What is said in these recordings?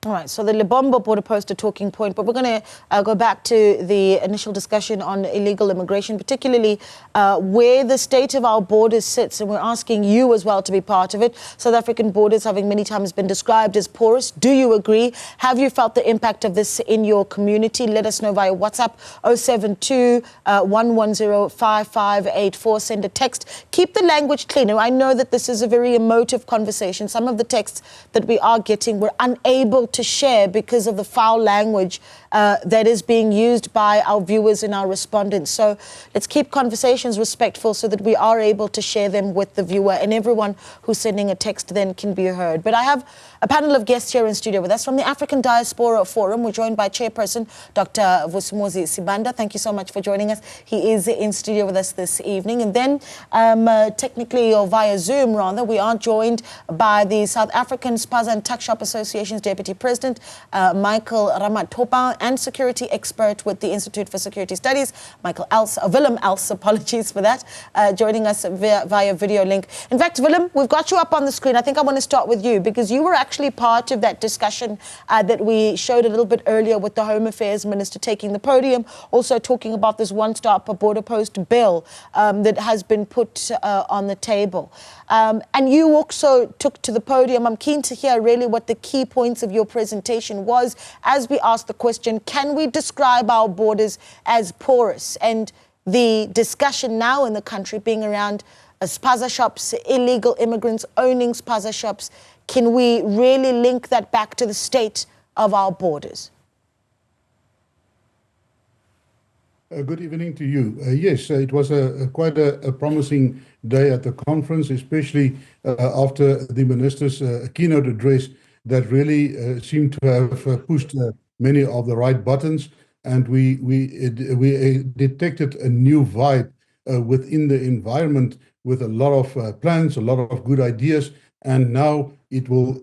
All right, so the Lebombo border post a talking point, but we're going to go back to the initial discussion on illegal immigration, particularly where the state of our borders sits, and we're asking you as well to be part of it. South African borders having many times been described as porous. Do you agree? Have you felt the impact of this in your community? Let us know via WhatsApp 072 110 5584. Send a text. Keep the language clean. I know that this is a very emotive conversation. Some of the texts that we are getting, we're unable to share because of the foul language that is being used by our viewers and our respondents. So let's keep conversations respectful so that we are able to share them with the viewer, and everyone who's sending a text then can be heard. But I have a panel of guests here in studio with us from the African Diaspora Forum. We're joined by chairperson Dr Vusumuzi Sibanda. Thank you so much for joining us. He is in studio with us this evening. And then technically, or via Zoom rather, we are joined by the South African Spaza and Tuckshop Association's Deputy President, Michael Ramathopo, and security expert with the Institute for Security Studies, Willem Els, apologies for that, joining us via video link. In fact, Willem, we've got you up on the screen. I think I want to start with you because you were actually part of that discussion that we showed a little bit earlier with the Home Affairs Minister taking the podium, also talking about this one-stop border post bill that has been put on the table. And you also took to the podium. I'm keen to hear really what the key points of your presentation was as we asked the question, can we describe our borders as porous? And the discussion now in the country being around Spaza shops, illegal immigrants owning Spaza shops. Can we really link that back to the state of our borders? Good evening to you. Yes, it was quite a promising day at the conference, especially after the minister's keynote address that really seemed to have pushed many of the right buttons, and we detected a new vibe within the environment with a lot of plans, a lot of good ideas, and now it will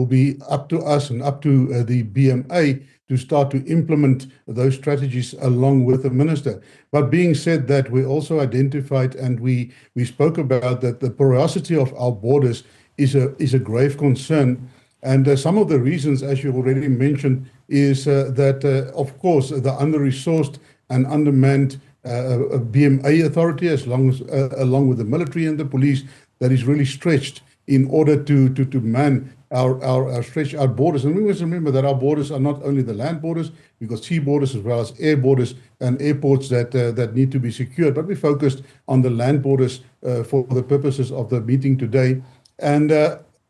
be up to us and up to the BMA to start to implement those strategies along with the minister. But being said that, we also identified and we spoke about that the porosity of our borders is a grave concern. And some of the reasons, as you already mentioned, is that, of course, the under-resourced and undermanned BMA authority, along with the military and the police, that is really stretched in order to man our stretch our borders. And we must remember that our borders are not only the land borders, we've got sea borders as well as air borders and airports that need to be secured. But we focused on the land borders for the purposes of the meeting today. And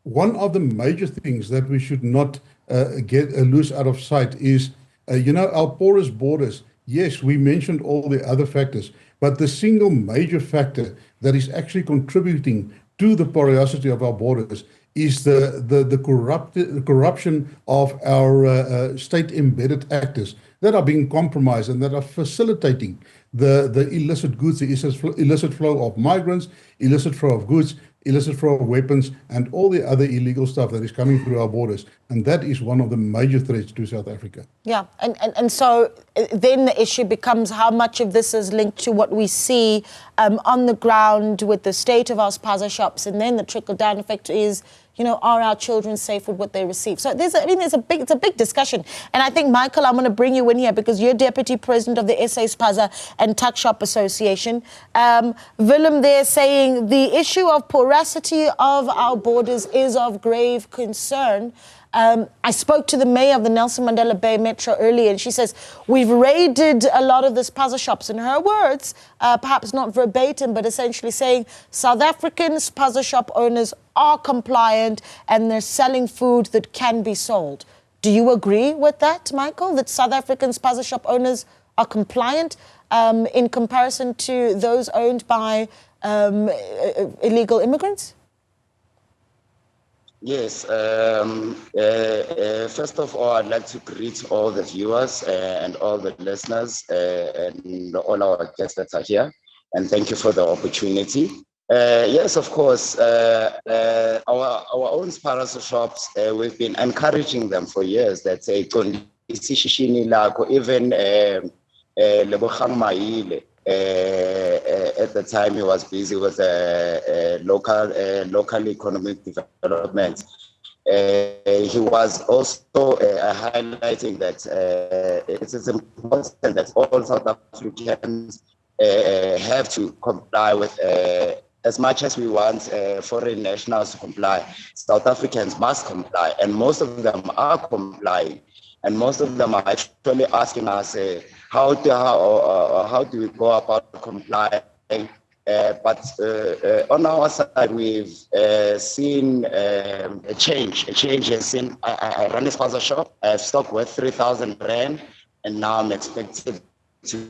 one of the major things that we should not lose out of sight is, our porous borders. Yes, we mentioned all the other factors, but the single major factor that is actually contributing to the porosity of our borders is the corruption of our state-embedded actors that are being compromised and that are facilitating the illicit goods, the illicit flow of migrants, illicit flow of goods, illicit flow of weapons, and all the other illegal stuff that is coming through our borders. And that is one of the major threats to South Africa. Yeah, and so then the issue becomes how much of this is linked to what we see on the ground with the state of our Spaza shops, and then the trickle-down effect is, are our children safe with what they receive? So it's a big discussion. And I think, Michael, I'm going to bring you in here because you're Deputy President of the SA Spaza and Tuckshop Association. Willem there saying the issue of porosity of our borders is of grave concern. I spoke to the mayor of the Nelson Mandela Bay Metro earlier, and she says, we've raided a lot of the Spaza shops. In her words, perhaps not verbatim, but essentially saying South African Spaza shop owners are compliant and they're selling food that can be sold. Do you agree with that, Michael, that South African Spaza shop owners are compliant in comparison to those owned by illegal immigrants? Yes. First of all, I'd like to greet all the viewers and all the listeners and all our guests that are here. And thank you for the opportunity. Yes, of course, our own Spaza shops, we've been encouraging them for years that say, even at the time he was busy with local economic development. He was also highlighting that it is important that all South Africans have to comply with, as much as we want foreign nationals to comply, South Africans must comply, and most of them are complying. And most of them are actually asking us, how do we go about complying? But on our side, we've seen a change. A change has seen. I run a Spaza shop. I have stock worth 3,000 rand, and now I'm expected to.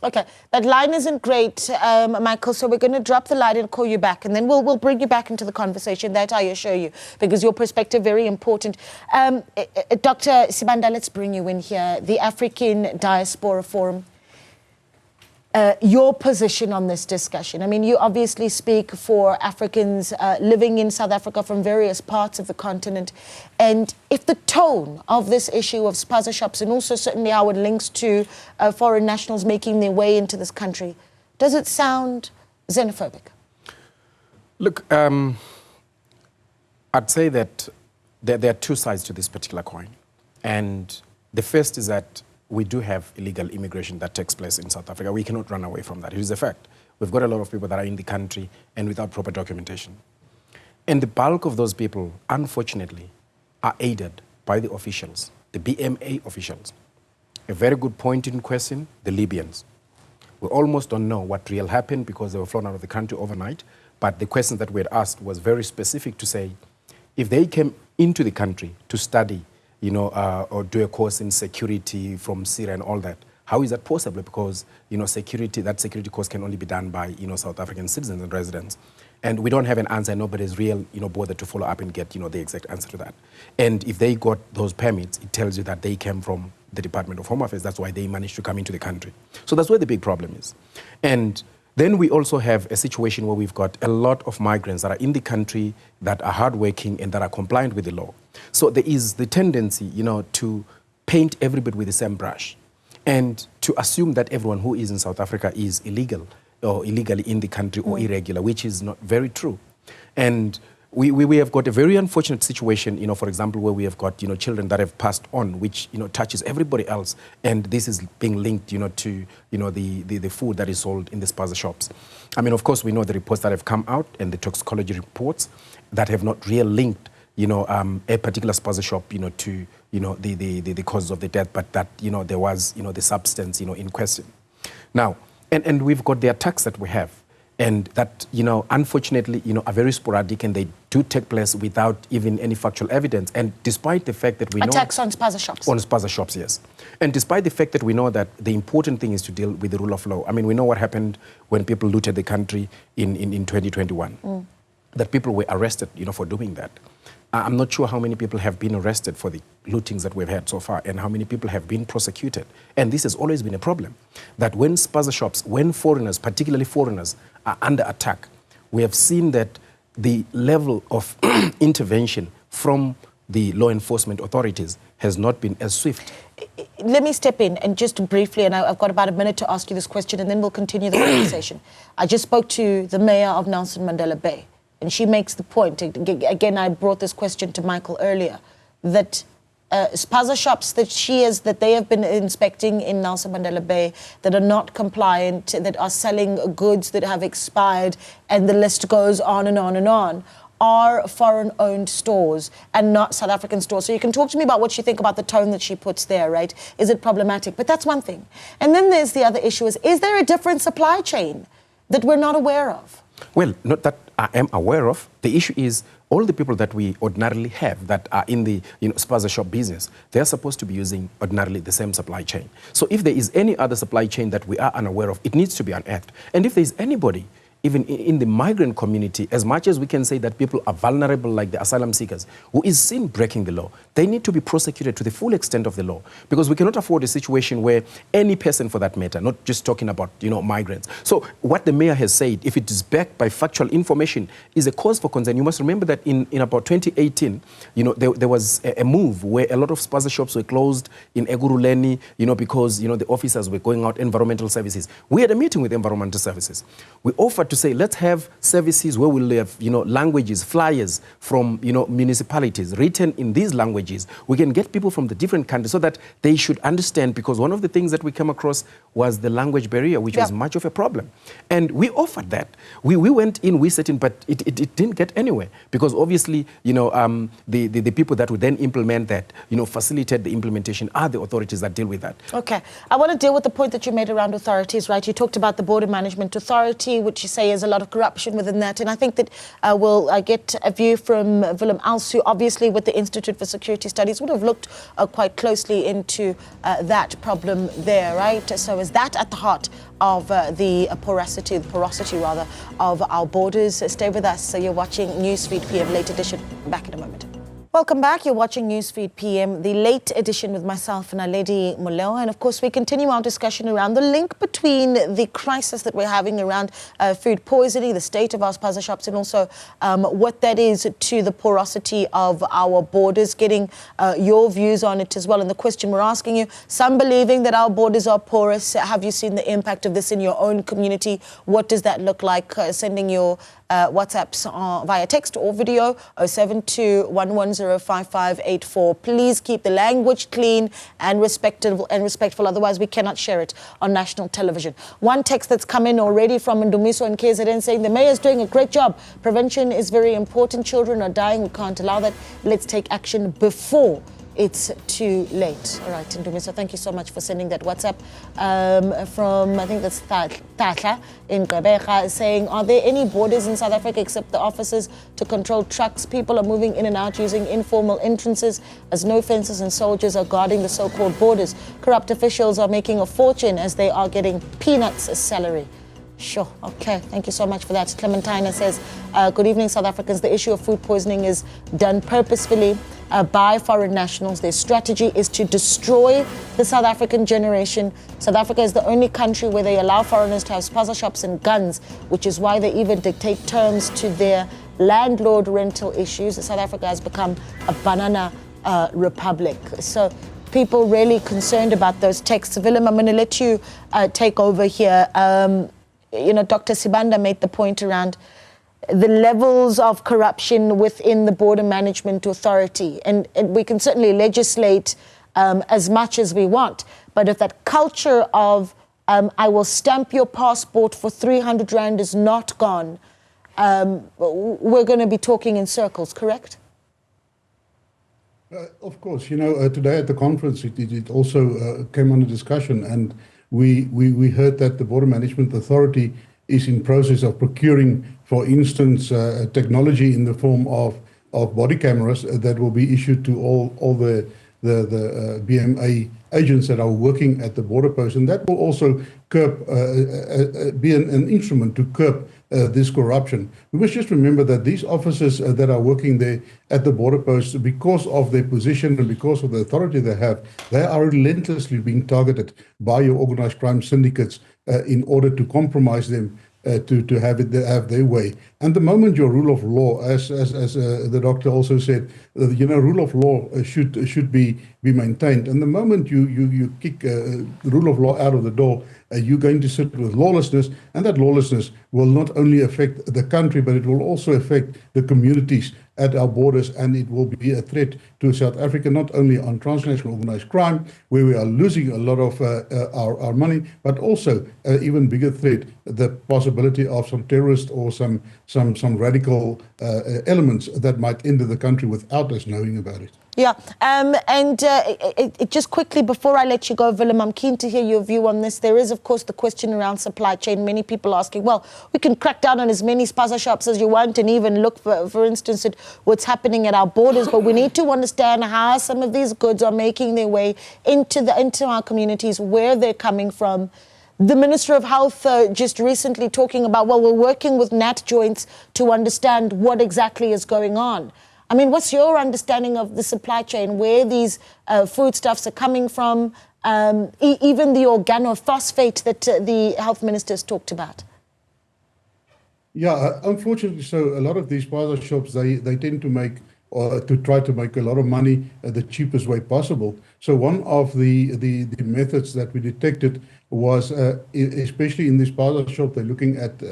Okay, that line isn't great, Michael, so we're going to drop the line and call you back, and then we'll bring you back into the conversation, that I assure you, because your perspective very important. Dr. Sibanda, let's bring you in here, the African Diaspora Forum. Your position on this discussion. I mean, you obviously speak for Africans living in South Africa from various parts of the continent. And if the tone of this issue of spaza shops, and also certainly how it links to foreign nationals making their way into this country, does it sound xenophobic? Look, I'd say that there are two sides to this particular coin. And the first is that we do have illegal immigration that takes place in South Africa. We cannot run away from that. It is a fact. We've got a lot of people that are in the country and without proper documentation. And the bulk of those people, unfortunately, are aided by the officials, the BMA officials. A very good point in question, the Libyans. We almost don't know what really happened because they were flown out of the country overnight. But the question that we had asked was very specific to say, if they came into the country to study, or do a course in security from Syria and all that, how is that possible? Because, that security course can only be done by, South African citizens and residents. And we don't have an answer. Nobody's real, bothered to follow up and get, the exact answer to that. And if they got those permits, it tells you that they came from the Department of Home Affairs. That's why they managed to come into the country. So that's where the big problem is. And then we also have a situation where we've got a lot of migrants that are in the country that are hardworking and that are compliant with the law. So there is the tendency, to paint everybody with the same brush and to assume that everyone who is in South Africa is illegal or illegally in the country or irregular, which is not very true. And we have got a very unfortunate situation, for example, where we have got, children that have passed on, which, touches everybody else. And this is being linked, to, the food that is sold in the spaza shops. I mean, of course, we know the reports that have come out and the toxicology reports that have not really linked, a particular spaza shop, to, the causes of the death, but that, there was, the substance, in question. Now, and we've got the attacks that we have. And that, unfortunately, are very sporadic, and they do take place without even any factual evidence. And despite the fact that we know... Attacks on spaza shops. On spaza shops, yes. And despite the fact that we know that the important thing is to deal with the rule of law. I mean, we know what happened when people looted the country in 2021. That people were arrested, for doing that. I'm not sure how many people have been arrested for the lootings that we've had so far and how many people have been prosecuted. And this has always been a problem, that when spaza shops, when foreigners, particularly foreigners, are under attack, we have seen that the level of intervention from the law enforcement authorities has not been as swift. Let me step in and just briefly, and I've got about a minute to ask you this question, and then we'll continue the conversation. I just spoke to the mayor of Nelson Mandela Bay, and she makes the point, again, I brought this question to Michael earlier, that spaza shops that they have been inspecting in Nelson Mandela Bay that are not compliant, that are selling goods that have expired, and the list goes on and on and on, are foreign-owned stores and not South African stores. So you can talk to me about what you think about the tone that she puts there, right? Is it problematic? But that's one thing. And then there's the other issue is there a different supply chain that we're not aware of? Well, not that I am aware of. The issue is all the people that we ordinarily have that are in the spaza shop business, they're supposed to be using ordinarily the same supply chain. So if there is any other supply chain that we are unaware of, it needs to be unearthed. And if there is anybody, even in the migrant community, as much as we can say that people are vulnerable like the asylum seekers, who is seen breaking the law, they need to be prosecuted to the full extent of the law. Because we cannot afford a situation where any person for that matter, not just talking about migrants. So what the mayor has said, if it is backed by factual information, is a cause for concern. You must remember that in about 2018, there was a move where a lot of spaza shops were closed in Eguruleni, because the officers were going out environmental services. We had a meeting with environmental services. We offered to say, let's have services where we'll have, languages, flyers from, municipalities written in these languages. We can get people from the different countries so that they should understand, because one of the things that we came across was the language barrier, which was much of a problem. And we offered that. We went in, we set in, but it didn't get anywhere, because obviously, the people that would then implement that, facilitate the implementation are the authorities that deal with that. Okay. I want to deal with the point that you made around authorities, right? You talked about the Border Management Authority, which you say is a lot of corruption within that. And I think that we'll get a view from Willem Els, who obviously with the Institute for Security Studies would have looked quite closely into that problem there, right? So is that at the heart of the porosity of our borders? Stay with us. So you're watching Newsfeed PM Late Edition. Back in a moment. Welcome back. You're watching Newsfeed PM, the late edition with myself and Naledi Molewa. And of course, we continue our discussion around the link between the crisis that we're having around food poisoning, the state of our Spaza shops, and also what that is to the porosity of our borders, getting your views on it as well. And the question we're asking you, some believing that our borders are porous. Have you seen the impact of this in your own community? What does that look like? Sending your WhatsApps via text or video, 072-110-5584. Please keep the language clean and respectful, otherwise we cannot share it on national television. One text that's come in already from Ndumiso and KZN saying the mayor is doing a great job. Prevention is very important. Children are dying. We can't allow that. Let's take action before it's too late. All right, Ndumiso, thank you so much for sending that WhatsApp from, I think that's Tatla in Gqeberha, saying, are there any borders in South Africa except the offices to control trucks? People are moving in and out using informal entrances as no fences, and soldiers are guarding the so-called borders. Corrupt officials are making a fortune as they are getting peanuts as salary. Sure. Okay. Thank you so much for that. Clementina says, good evening, South Africans. The issue of food poisoning is done purposefully by foreign nationals. Their strategy is to destroy the South African generation. South Africa is the only country where they allow foreigners to have spaza shops and guns, which is why they even dictate terms to their landlord rental issues. South Africa has become a banana republic. So people really concerned about those texts. Willem, I'm going to let you take over here. Dr. Sibanda made the point around the levels of corruption within the Border Management Authority. And we can certainly legislate as much as we want. But if that culture of I will stamp your passport for 300 Rand is not gone, we're going to be talking in circles, correct? Of course. Today at the conference, it also came under discussion, and we heard that the Border Management Authority is in process of procuring, for instance, technology in the form of body cameras that will be issued to all the BMA agents that are working at the border post, and that will also curb, be an instrument to curb this corruption. We must just remember that these officers that are working there at the border post, because of their position and because of the authority they have, they are relentlessly being targeted by your organized crime syndicates in order to compromise them to have their way. And the moment your rule of law, as the doctor also said, rule of law should be maintained. And the moment you kick the rule of law out of the door, you're going to sit with lawlessness, and that lawlessness will not only affect the country, but it will also affect the communities at our borders, and it will be a threat to South Africa, not only on transnational organized crime, where we are losing a lot of our money, but also even bigger threat, the possibility of some terrorist or some radical elements that might enter the country without us knowing about it. Yeah, just quickly before I let you go, Willem, I'm keen to hear your view on this. There is, of course, the question around supply chain. Many people asking, well, we can crack down on as many spaza shops as you want and even look, for instance, at what's happening at our borders, but we need to understand how some of these goods are making their way into our communities, where they're coming from. The Minister of Health just recently talking about, well, we're working with NAT joints to understand what exactly is going on. I mean, what's your understanding of the supply chain, where these foodstuffs are coming from, even the organophosphate that the health minister has talked about? Yeah, unfortunately, so a lot of these spaza shops, they tend to make to try to make a lot of money the cheapest way possible. So one of the methods that we detected was, especially in this Spaza shop, they're looking at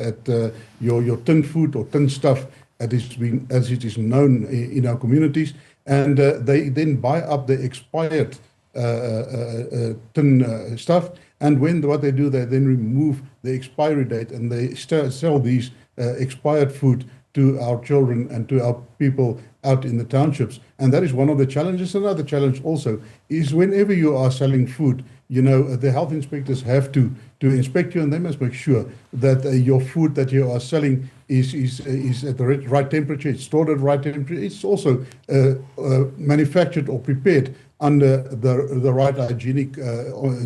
your tin food or tin stuff, as it is known in our communities, and they then buy up the expired tin stuff, and what they do, they then remove the expiry date, and they sell these expired food to our children and to our people out in the townships. And that is one of the challenges. Another challenge also is whenever you are selling food, you know, the health inspectors have to inspect you, and they must make sure that your food that you are selling is at the right temperature, it's stored at the right temperature, it's also manufactured or prepared under the right hygienic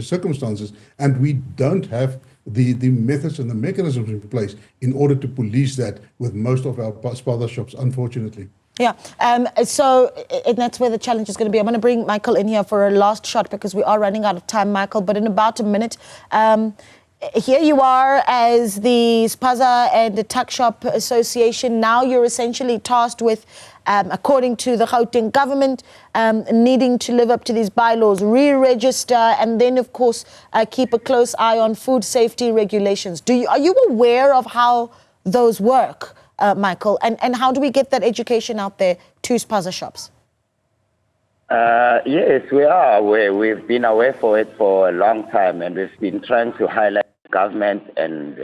circumstances. And we don't have the methods and the mechanisms in place in order to police that with most of our Spaza shops, unfortunately. Yeah, and that's where the challenge is going to be. I'm going to bring Michael in here for a last shot because we are running out of time, Michael, but in about a minute. Here you are as the Spaza and the Tuckshop Association. Now you're essentially tasked with, according to the Gauteng government, needing to live up to these bylaws, re-register, and then, of course, keep a close eye on food safety regulations. Are you aware of how those work, Michael? And how do we get that education out there to Spaza shops? Yes, we are aware. We've been aware for it for a long time, and we've been trying to highlight government and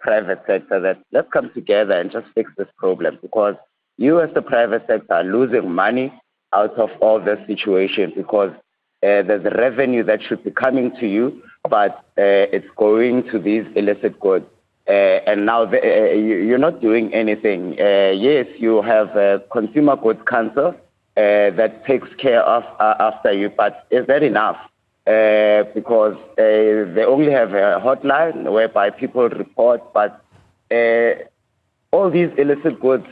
private sector that let's come together and just fix this problem, because you as the private sector are losing money out of all this situation, because there's a revenue that should be coming to you, but it's going to these illicit goods. And now you're not doing anything. Yes, you have Consumer Goods Council that takes care of after you, but is that enough? Because they only have a hotline whereby people report, but all these illicit goods,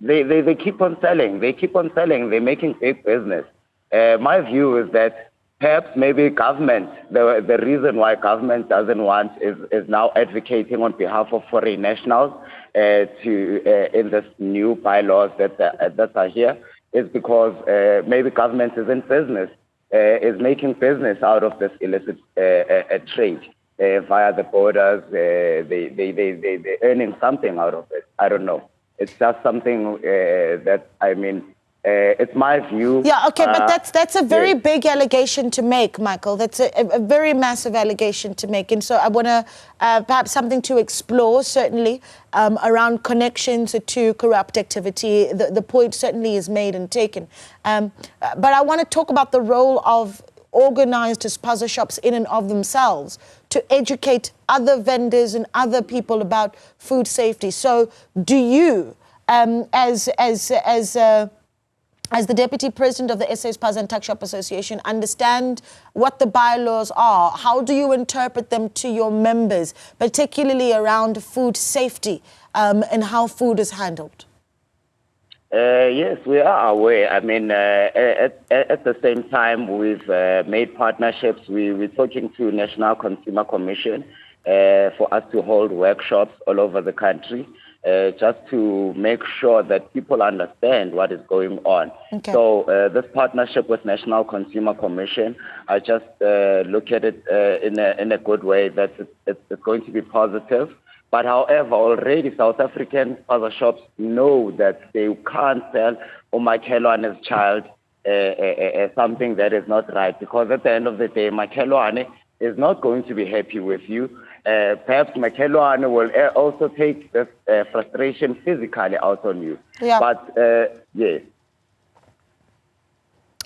they keep on selling. They keep on selling. They're making big business. My view is that perhaps maybe government, the reason why government doesn't want is now advocating on behalf of foreign nationals in this new bylaws that are here, is because maybe government is in business, is making business out of this illicit trade via the borders. They're earning something out of it. I don't know. It's just something that, I mean, it's my view. Yeah, okay, but that's a very big allegation to make, Michael. That's a very massive allegation to make. And so I want to perhaps something to explore, certainly, around connections to corrupt activity. The point certainly is made and taken. But I want to talk about the role of organized Spaza shops in and of themselves to educate other vendors and other people about food safety. So do you, as the Deputy President of the SA Spaza and Tuckshop Association, understand what the bylaws are? How do you interpret them to your members, particularly around food safety and how food is handled? Yes, we are aware. I mean, at the same time, we've made partnerships. We're talking to National Consumer Commission for us to hold workshops all over the country, just to make sure that people understand what is going on. Okay. So this partnership with National Consumer Commission, I just look at it in a good way, that it's going to be positive. But however, already South African Spaza shops know that they can't sell umakhelwane's child something that is not right, because at the end of the day, makhelwane is not going to be happy with you. Perhaps makhelwane will also take this frustration physically out on you. Yeah. But yes.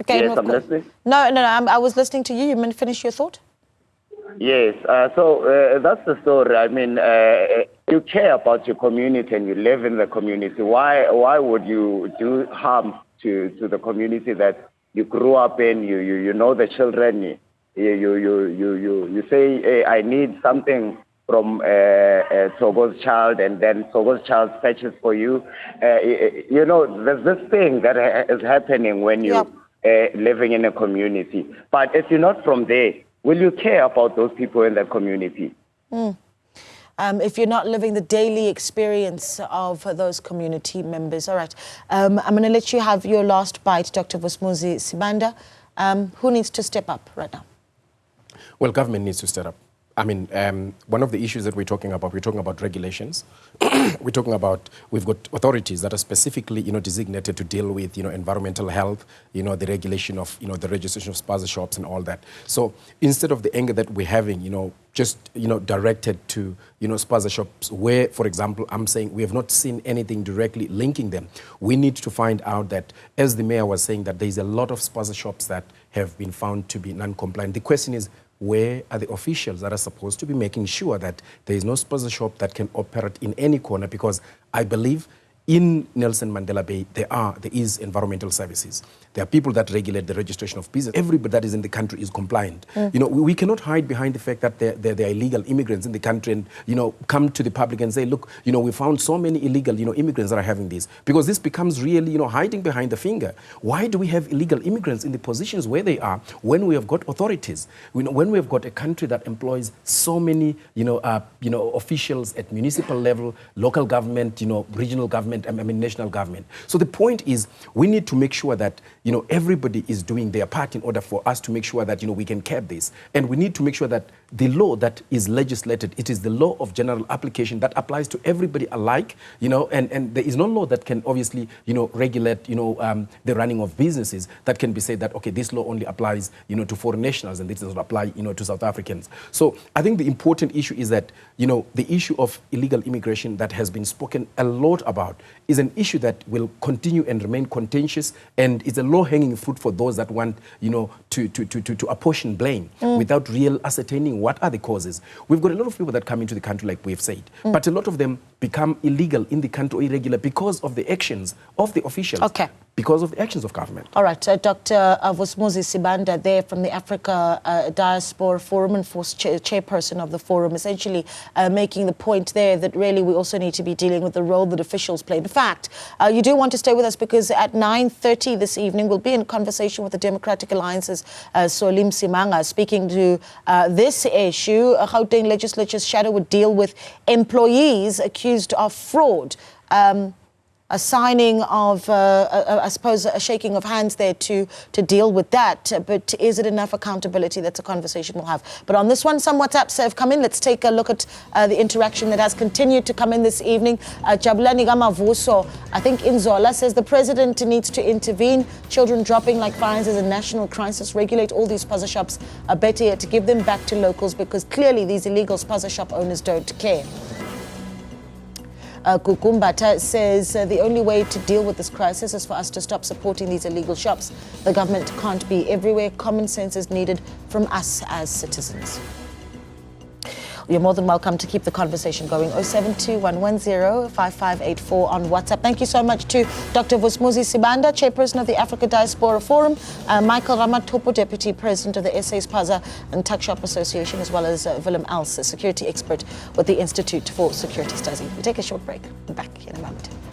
Okay. Yes, I'm listening. No, I was listening to you. You meant finish your thought? Yes, so that's the story. I mean, you care about your community and you live in the community. Why would you do harm to the community that you grew up in? You know the children. You say, hey, I need something from Togo's child, and then Togo's child fetches for you. You know, there's this thing that is happening when you're living in a community. But if you're not from there, will you care about those people in the community? if you're not living the daily experience of those community members. All right, I'm going to let you have your last bite, Dr. Vusumuzi Sibanda. Who needs to step up right now? Well, government needs to step up. I mean, one of the issues that we're talking about regulations. We're talking about, we've got authorities that are specifically, designated to deal with, environmental health, the regulation of, the registration of Spaza shops and all that. So instead of the anger that we're having, just, directed to, Spaza shops where, for example, I'm saying we have not seen anything directly linking them. We need to find out that, as the mayor was saying, that there's a lot of Spaza shops that have been found to be non-compliant. The question is, where are the officials that are supposed to be making sure that there is no Spaza shop that can operate in any corner? Because I believe in Nelson Mandela Bay, there is environmental services. There are people that regulate the registration of business. Everybody that is in the country is compliant. We cannot hide behind the fact that there are illegal immigrants in the country and, come to the public and say, look, we found so many illegal, immigrants that are having this. Because this becomes really, hiding behind the finger. Why do we have illegal immigrants in the positions where they are when we have got authorities? When we have got a country that employs so many, officials at municipal level, local government, regional government, national government. So the point is, we need to make sure that, everybody is doing their part in order for us to make sure that, we can curb this. And we need to make sure that the law that is legislated, it is the law of general application that applies to everybody alike, and there is no law that can obviously, regulate, the running of businesses that can be said that, okay, this law only applies, to foreign nationals and this does not apply, to South Africans. So I think the important issue is that, the issue of illegal immigration that has been spoken a lot about is an issue that will continue and remain contentious, and it's a low-hanging fruit for those that want, to apportion blame without real ascertaining what are the causes. We've got a lot of people that come into the country, like we've said, but a lot of them become illegal in the country or irregular because of the actions of the officials. Okay. Because of the actions of government. All right, Dr. Vusumuzi Sibanda there from the Africa Diaspora Forum and chairperson of the forum, essentially making the point there that really we also need to be dealing with the role that officials play. In fact, you do want to stay with us because at 9:30 this evening we'll be in conversation with the Democratic Alliance's Solim Simanga, speaking to this issue. Gauteng Legislature's shadow would deal with employees accused of fraud. A signing of, I suppose, a shaking of hands there to deal with that. But is it enough accountability? That's a conversation we'll have. But on this one, some WhatsApps have come in. Let's take a look at the interaction that has continued to come in this evening. Jabulani Gamavuso, I think Inzola, says the president needs to intervene. Children dropping like flies is a national crisis. Regulate all these Spaza shops. Better yet, to give them back to locals, because clearly these illegal Spaza shop owners don't care. Kukumbata says the only way to deal with this crisis is for us to stop supporting these illegal shops. The government can't be everywhere. Common sense is needed from us as citizens. You're more than welcome to keep the conversation going. 072-110-5584 on WhatsApp. Thank you so much to Dr. Vusumuzi Sibanda, chairperson of the African Diaspora Forum, Michael Ramathopo, deputy president of the SA Spaza and Tuckshop Association, as well as Willem Els, a security expert with the Institute for Security Studies. We take a short break. I'm back in a moment.